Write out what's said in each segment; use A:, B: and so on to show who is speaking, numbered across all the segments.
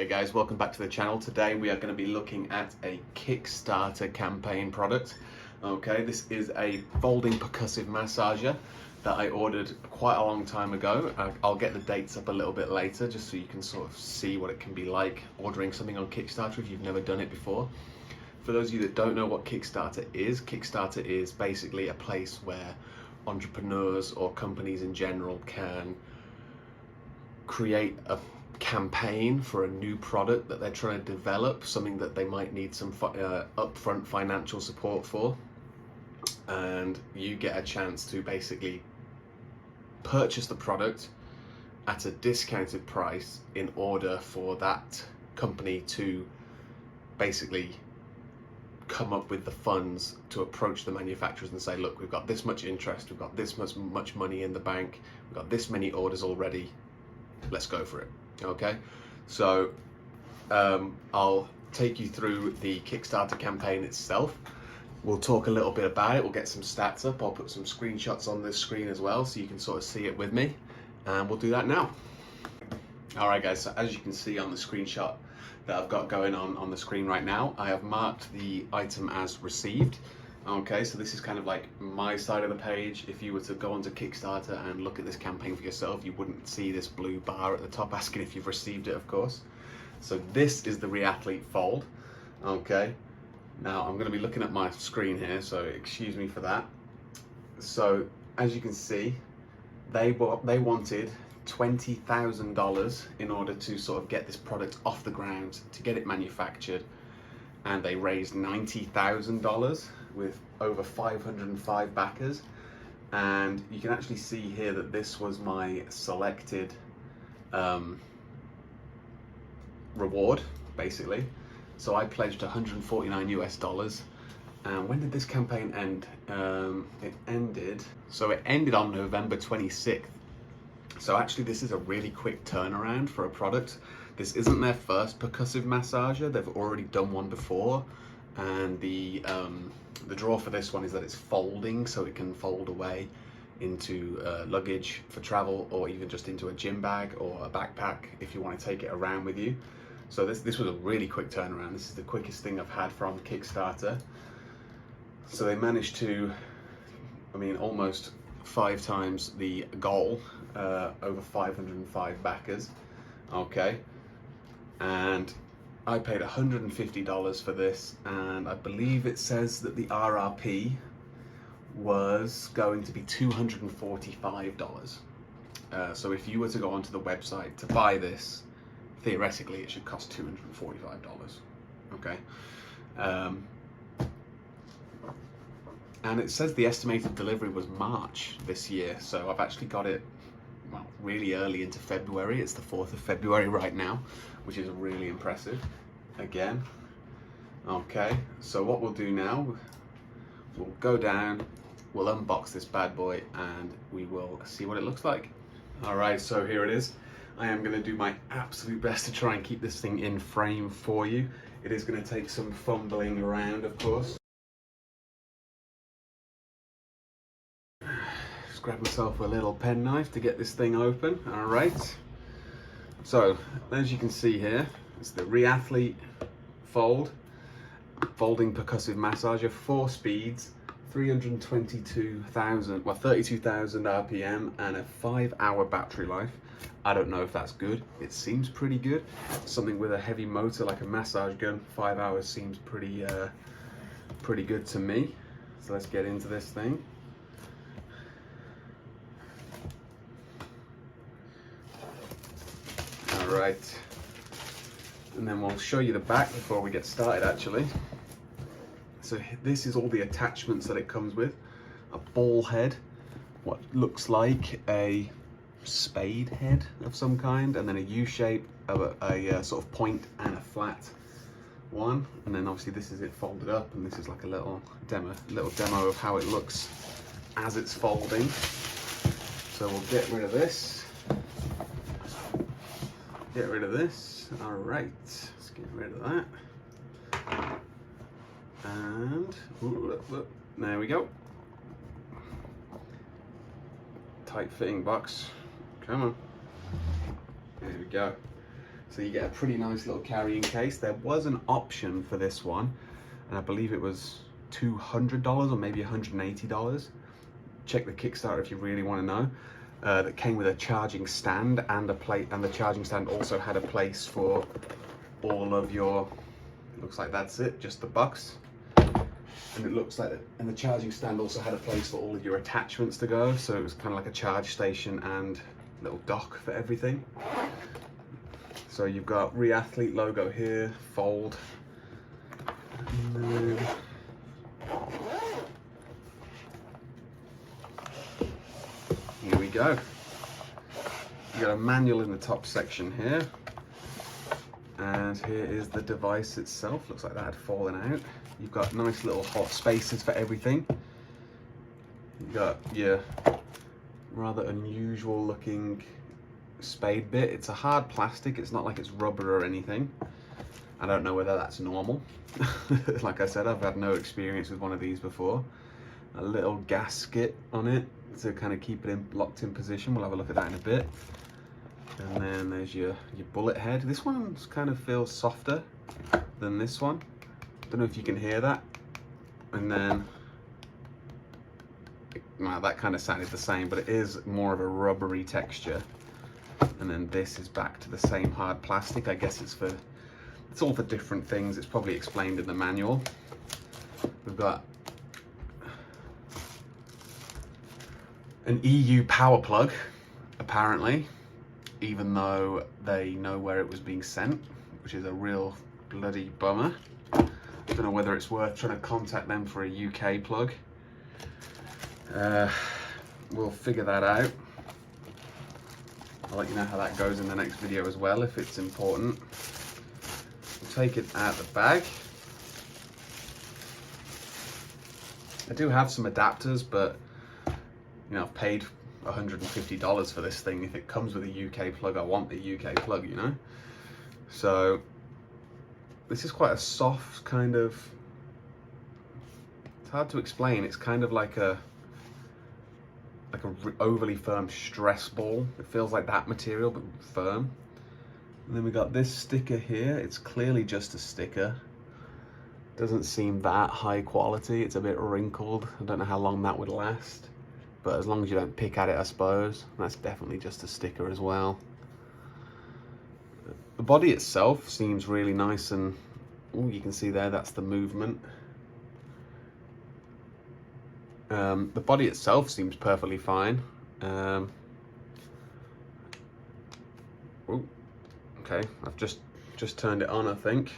A: Hey guys, welcome back to the channel. Today we are going to be looking at a Kickstarter campaign product. Okay, this is a folding percussive massager that I ordered quite a long time ago. I'll get the dates up a little bit later just so you can sort of see what it can be like ordering something on Kickstarter if you've never done it before. For those of you that don't know what Kickstarter is basically a place where entrepreneurs or companies in general can create a campaign for a new product that they're trying to develop, something that they might need some upfront financial support for, and you get a chance to basically purchase the product at a discounted price in order for that company to basically come up with the funds to approach the manufacturers and say, look, we've got this much interest, we've got this much money in the bank, we've got this many orders already, let's go for it. Okay, so I'll take you through the Kickstarter campaign itself. We'll talk a little bit about it, we'll get some stats up, I'll put some screenshots on this screen as well so you can sort of see it with me, and we'll do that now. Alright guys, so as you can see on the screenshot that I've got going on the screen right now, I have marked the item as received. Okay, so this is kind of like my side of the page. If you were to go onto Kickstarter and look at this campaign for yourself, you wouldn't see this blue bar at the top asking if you've received it, of course. So this is the Reathlete fold. Okay, now I'm going to be looking at my screen here, so excuse me for that. So as you can see, they wanted $20,000 in order to sort of get this product off the ground, to get it manufactured, and they raised $90,000 with over 505 backers. And you can actually see here that this was my selected reward, basically. So I pledged $149 US. And when did this campaign end? It ended on November 26th. So actually this is a really quick turnaround for a product. This isn't their first percussive massager, they've already done one before, and the draw for this one is that it's folding, so it can fold away into luggage for travel, or even just into a gym bag or a backpack if you want to take it around with you. So this was a really quick turnaround. This is the quickest thing I've had from Kickstarter. So they managed to, I mean, almost 5 times the goal, over 505 backers. Okay, and I paid $150 for this, and I believe it says that the RRP was going to be $245. So if you were to go onto the website to buy this, theoretically it should cost $245. Okay, and it says the estimated delivery was March this year, so I've actually got it, well, really early into February. It's the 4th of February right now, which is really impressive again. Okay, so what we'll do now, we'll go down, we'll unbox this bad boy, and we will see what it looks like. Alright, so here it is. I am going to do my absolute best to try and keep this thing in frame for you. It is going to take some fumbling around, of course. Grab myself a little pen knife to get this thing open. All right, so as you can see here, it's the Reathlete folding percussive massager, 4 speeds, 32,000 RPM, and a 5-hour battery life. I don't know if that's good. It seems pretty good. Something with a heavy motor like a massage gun, 5 hours seems pretty good to me. So let's get into this thing. Right, and then we'll show you the back before we get started actually. So this is all the attachments that it comes with. A ball head, what looks like a spade head of some kind, and then a U-shape of a sort of point and a flat one, and then obviously this is it folded up, and this is like a little demo of how it looks as it's folding. So we'll get rid of this. Get rid of this. All right, let's get rid of that. And look, there we go. Tight fitting box. Come on. There we go. So you get a pretty nice little carrying case. There was an option for this one, and I believe it was $200 or maybe $180. Check the Kickstarter if you really want to know. That came with a charging stand and a plate, and the charging stand also had a place for all of your, looks like that's it, just the bucks. And it looks like, and the charging stand also had a place for all of your attachments to go, so it was kind of like a charge station and little dock for everything. So you've got Reathlete logo here, fold, and then here we go. You got a manual in the top section here, and here is the device itself. Looks like that had fallen out. You've got nice little hot spaces for everything. You've got your rather unusual looking spade bit. It's a hard plastic, it's not like it's rubber or anything. I don't know whether that's normal. Like I said, I've had no experience with one of these before. A little gasket on it to kind of keep it locked in position. We'll have a look at that in a bit. And then there's your bullet head. This one kind of feels softer than this one. Don't know if you can hear that. And then, well, that kind of sounded the same, but it is more of a rubbery texture. And then this is back to the same hard plastic. I guess it's all for different things. It's probably explained in the manual. We've got an EU power plug, apparently, even though they know where it was being sent, which is a real bloody bummer. I don't know whether it's worth trying to contact them for a UK plug. We'll figure that out. I'll let you know how that goes in the next video as well, if it's important. We'll take it out of the bag. I do have some adapters, but you know, I've paid $150 for this thing. If it comes with a UK plug, I want the UK plug, you know? So this is quite a soft kind of, it's hard to explain. It's kind of like a overly firm stress ball. It feels like that material, but firm. And then we got this sticker here. It's clearly just a sticker. Doesn't seem that high quality. It's a bit wrinkled. I don't know how long that would last, but as long as you don't pick at it, I suppose. That's definitely just a sticker as well. The body itself seems really nice, and ooh, you can see there, that's the movement. The body itself seems perfectly fine. Ooh, okay, I've just turned it on, I think.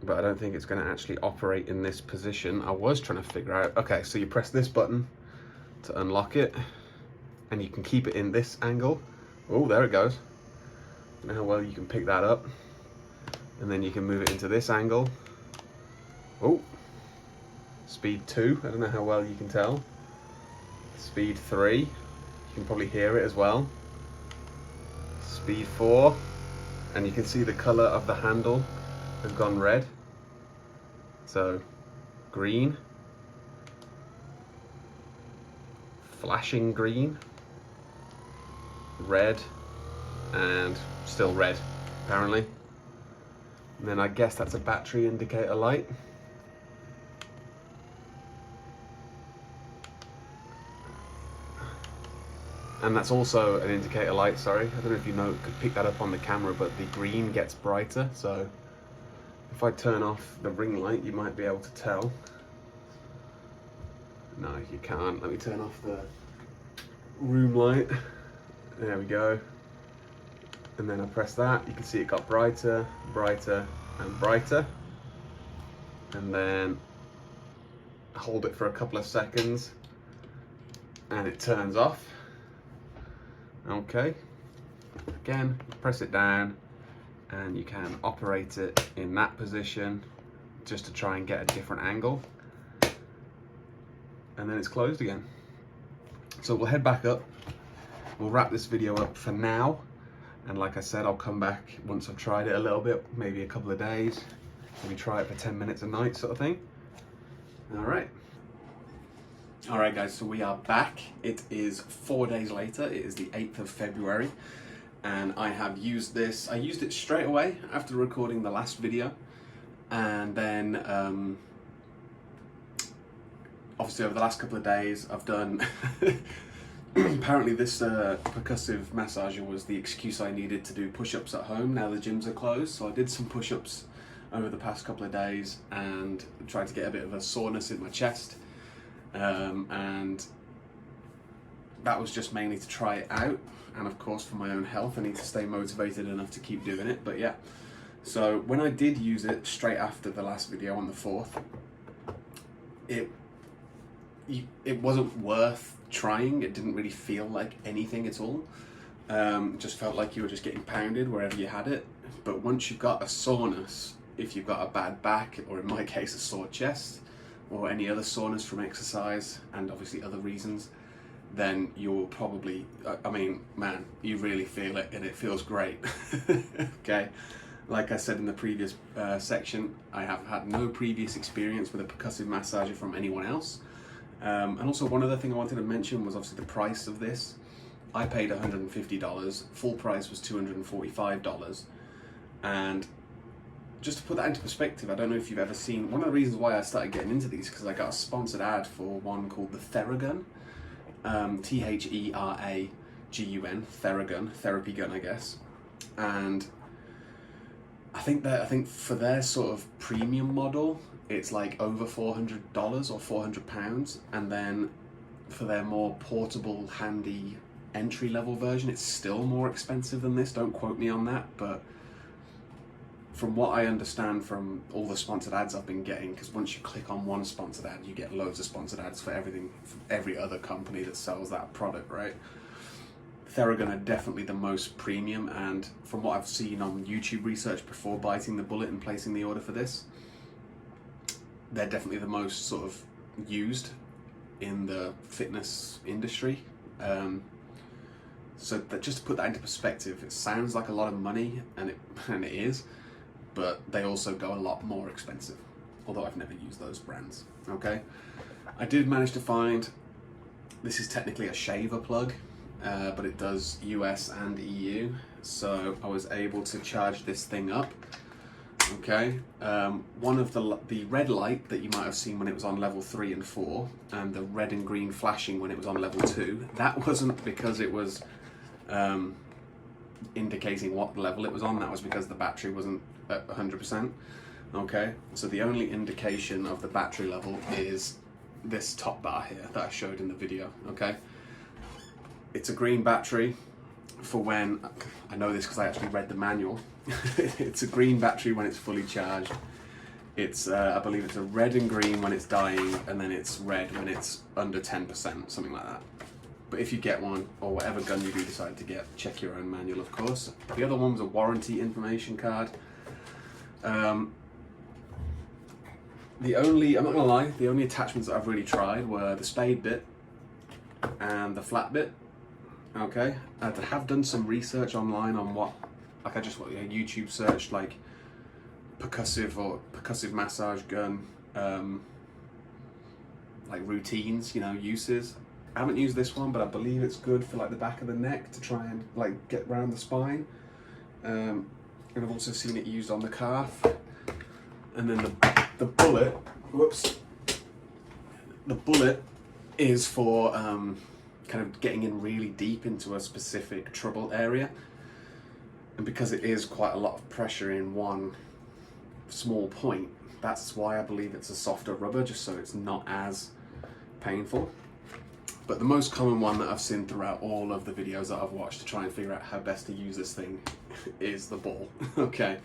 A: But I don't think it's going to actually operate in this position. I was trying to figure out, okay, so you press this button to unlock it, and you can keep it in this angle. Oh, there it goes. I don't know how well you can pick that up. And then you can move it into this angle. Oh, speed 2, I don't know how well you can tell. Speed 3, you can probably hear it as well. Speed 4, and you can see the color of the handle has gone red. So green, flashing green, red, and still red apparently. And then I guess that's a battery indicator light. And that's also an indicator light, sorry. I don't know if you could pick that up on the camera, but the green gets brighter. So if I turn off the ring light, you might be able to tell. No, you can't. Let me turn off the room light. There we go. And then I press that, you can see it got brighter, brighter, and brighter. And then hold it for a couple of seconds and it turns off. Okay, again, press it down and you can operate it in that position just to try and get a different angle. And then it's closed again. So we'll head back up. We'll wrap this video up for now. And like I said, I'll come back once I've tried it a little bit, maybe a couple of days. Maybe try it for 10 minutes a night sort of thing. All right. All right, guys, so we are back. It is 4 days later. It is the 8th of February. and I have used this. I used it straight away after recording the last video, and then obviously over the last couple of days I've done apparently this percussive massager was the excuse I needed to do push-ups at home now the gyms are closed. So I did some push-ups over the past couple of days and tried to get a bit of a soreness in my chest, and that was just mainly to try it out, and of course for my own health I need to stay motivated enough to keep doing it. But yeah, so when I did use it straight after the last video on the 4th, it wasn't worth trying. It didn't really feel like anything at all. It just felt like you were just getting pounded wherever you had it. But once you've got a soreness, if you've got a bad back, or in my case a sore chest, or any other soreness from exercise and obviously other reasons, then you'll probably, I mean, man, you really feel it, and it feels great. Okay, like I said in the previous section, I have had no previous experience with a percussive massager from anyone else. And also one other thing I wanted to mention was obviously the price of this. I paid $150, full price was $245, and just to put that into perspective, I don't know if you've ever seen, one of the reasons why I started getting into these because I got a sponsored ad for one called the Theragun, Theragun, Theragun, therapy gun I guess, and I think for their sort of premium model it's like over $400 or £400, and then for their more portable, handy entry-level version it's still more expensive than this. Don't quote me on that, but from what I understand from all the sponsored ads I've been getting, because once you click on one sponsored ad you get loads of sponsored ads for everything, for every other company that sells that product, right? Theragun are definitely the most premium, and from what I've seen on YouTube research before biting the bullet and placing the order for this, they're definitely the most sort of used in the fitness industry. So that, just to put that into perspective, it sounds like a lot of money, and it is, but they also go a lot more expensive, although I've never used those brands. Okay, I did manage to find, this is technically a shaver plug, but it does US and EU, so I was able to charge this thing up. Okay, one of the red light that you might have seen when it was on level 3 and 4, and the red and green flashing when it was on level 2, that wasn't because it was indicating what level it was on, that was because the battery wasn't at 100%. Okay, so the only indication of the battery level is this top bar here that I showed in the video. Okay, it's a green battery for when, I know this because I actually read the manual, it's a green battery when it's fully charged. It's, I believe it's a red and green when it's dying, and then it's red when it's under 10%, something like that. But if you get one, or whatever gun you do decide to get, check your own manual of course. The other one was a warranty information card. I'm not gonna lie, the only attachments that I've really tried were the spade bit and the flat bit. Okay, I have done some research online on what, like I just YouTube searched like percussive or percussive massage gun, like routines, you know, uses. I haven't used this one, but I believe it's good for like the back of the neck to try and like get around the spine. And I've also seen it used on the calf. And then the bullet, whoops, the bullet is for kind of getting in really deep into a specific trouble area. And because it is quite a lot of pressure in one small point, that's why I believe it's a softer rubber, just so it's not as painful. But the most common one that I've seen throughout all of the videos that I've watched to try and figure out how best to use this thing is the ball. Okay.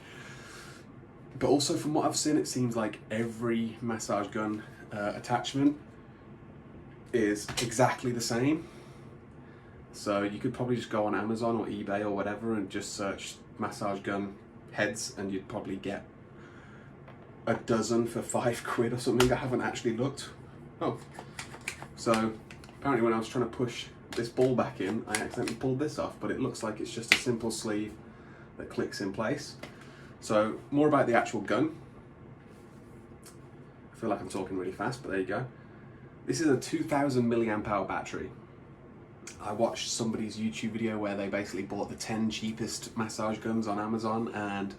A: But also from what I've seen, it seems like every massage gun attachment is exactly the same. So you could probably just go on Amazon or eBay or whatever and just search massage gun heads, and you'd probably get a dozen for £5 or something. I haven't actually looked. Oh, so apparently when I was trying to push this ball back in, I accidentally pulled this off, but it looks like it's just a simple sleeve that clicks in place. So more about the actual gun. I feel like I'm talking really fast, but there you go. This is a 2000 milliamp hour battery. I watched somebody's YouTube video where they basically bought the 10 cheapest massage guns on Amazon, and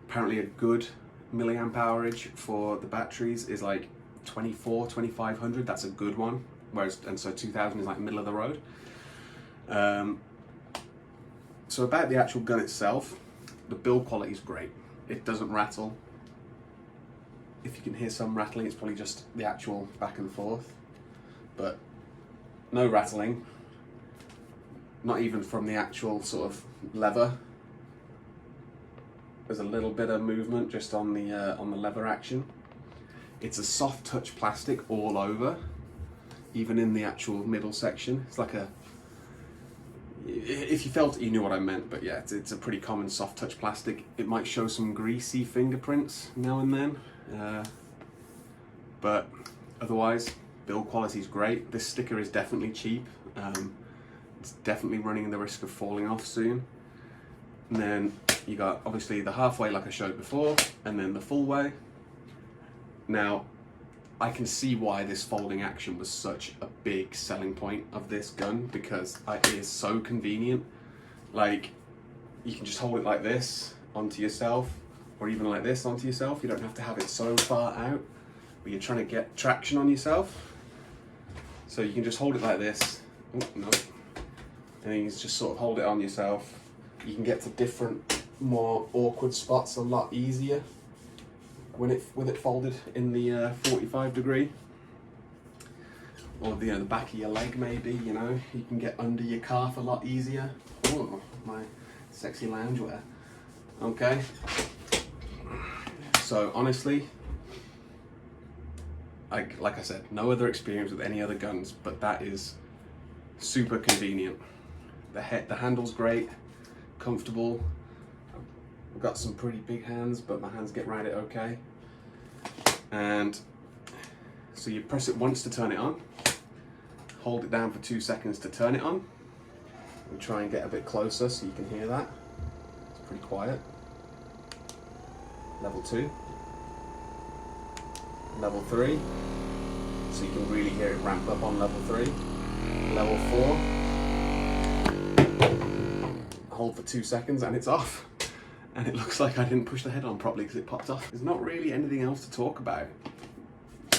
A: apparently a good milliamp hourage for the batteries is like 2500. That's a good one, whereas, and so 2000 is like middle of the road. So about the actual gun itself, the build quality is great. It doesn't rattle. If you can hear some rattling, it's probably just the actual back and forth, but no rattling, not even from the actual sort of lever. There's a little bit of movement just on the lever action. It's a soft touch plastic all over, even in the actual middle section. It's like a, if you felt it, you knew what I meant, but yeah, it's a pretty common soft touch plastic. It might show some greasy fingerprints now and then, but otherwise, build quality is great. This sticker is definitely cheap. It's definitely running the risk of falling off soon. And then you got obviously the halfway like I showed before, and then the full way. Now, I can see why this folding action was such a big selling point of this gun, because it is so convenient. Like, you can just hold it like this onto yourself, or even like this onto yourself. You don't have to have it so far out where you're trying to get traction on yourself. So you can just hold it like this. Oh, no. And then you just sort of hold it on yourself. You can get to different, more awkward spots a lot easier with it folded in the 45 degree, or the back of your leg maybe. You know, you can get under your calf a lot easier. Oh, my sexy loungewear. Okay. So honestly, like I said, no other experience with any other guns, but that is super convenient. The handle's great, comfortable. I've got some pretty big hands, but my hands get around it okay. And so you press it once to turn it on, hold it down for 2 seconds to turn it on. We'll try and get a bit closer so you can hear that. It's pretty quiet. Level 2. Level 3. So you can really hear it ramp up on level 3. Level 4. Hold for 2 seconds and it's off. And it looks like I didn't push the head on properly because it popped off. There's not really anything else to talk about.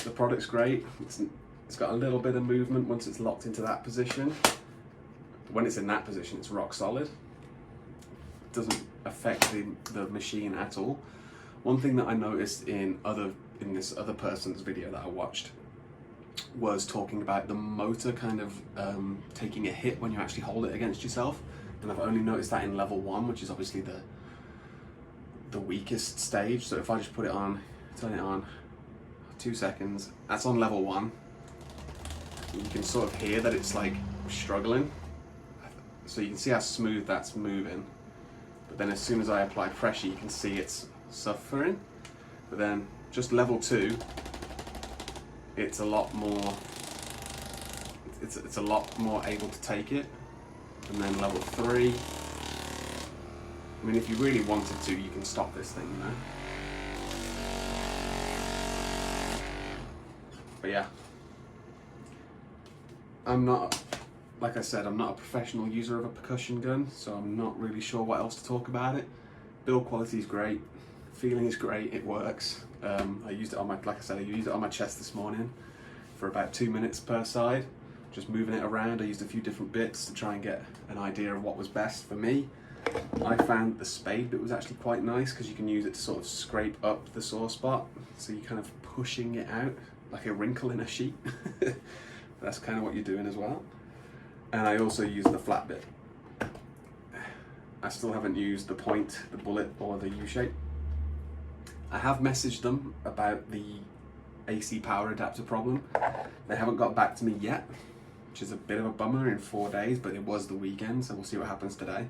A: The product's great. It's got a little bit of movement once it's locked into that position. When it's in that position, it's rock solid. It doesn't affect the machine at all. One thing that I noticed in this other person's video that I watched was talking about the motor kind of taking a hit when you actually hold it against yourself. And I've only noticed that in level 1, which is obviously the weakest stage. So if I just put it on, turn it on, 2 seconds, that's on level 1. You can sort of hear that it's like struggling. So you can see how smooth that's moving. But then as soon as I apply pressure, you can see it's suffering. But then just level 2, it's a lot more, it's a lot more able to take it. And then level 3, I mean, if you really wanted to, you can stop this thing, you know? But yeah, I'm not, like I said, I'm not a professional user of a percussion gun, so I'm not really sure what else to talk about it. Build quality is great, feeling is great, it works. I used it on like I said, I used it on my chest this morning for about 2 minutes per side, just moving it around. I used a few different bits to try and get an idea of what was best for me. I found the spade bit was actually quite nice because you can use it to sort of scrape up the sore spot, so you're kind of pushing it out like a wrinkle in a sheet. That's kind of what you're doing as well. And I also used the flat bit. I still haven't used the point, the bullet, or the U-shape. I have messaged them about the AC power adapter problem. They haven't got back to me yet, which is a bit of a bummer in 4 days, but it was the weekend, so we'll see what happens today.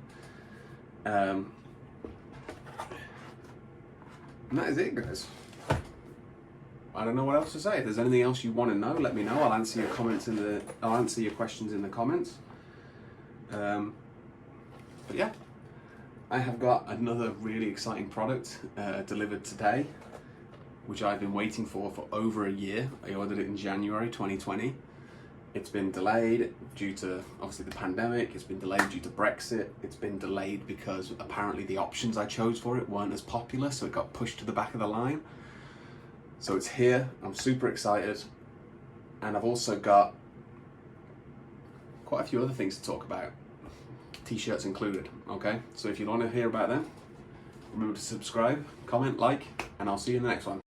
A: And that is it, guys. I don't know what else to say. If there's anything else you want to know, let me know. I'll answer your comments I'll answer your questions in the comments. But yeah, I have got another really exciting product delivered today, which I've been waiting for over a year. I ordered it in January 2020, It's been delayed due to obviously the pandemic, it's been delayed due to Brexit, it's been delayed because apparently the options I chose for it weren't as popular, so it got pushed to the back of the line. So it's here, I'm super excited, and I've also got quite a few other things to talk about, t-shirts included, okay? So if you want to hear about them, remember to subscribe, comment, like, and I'll see you in the next one.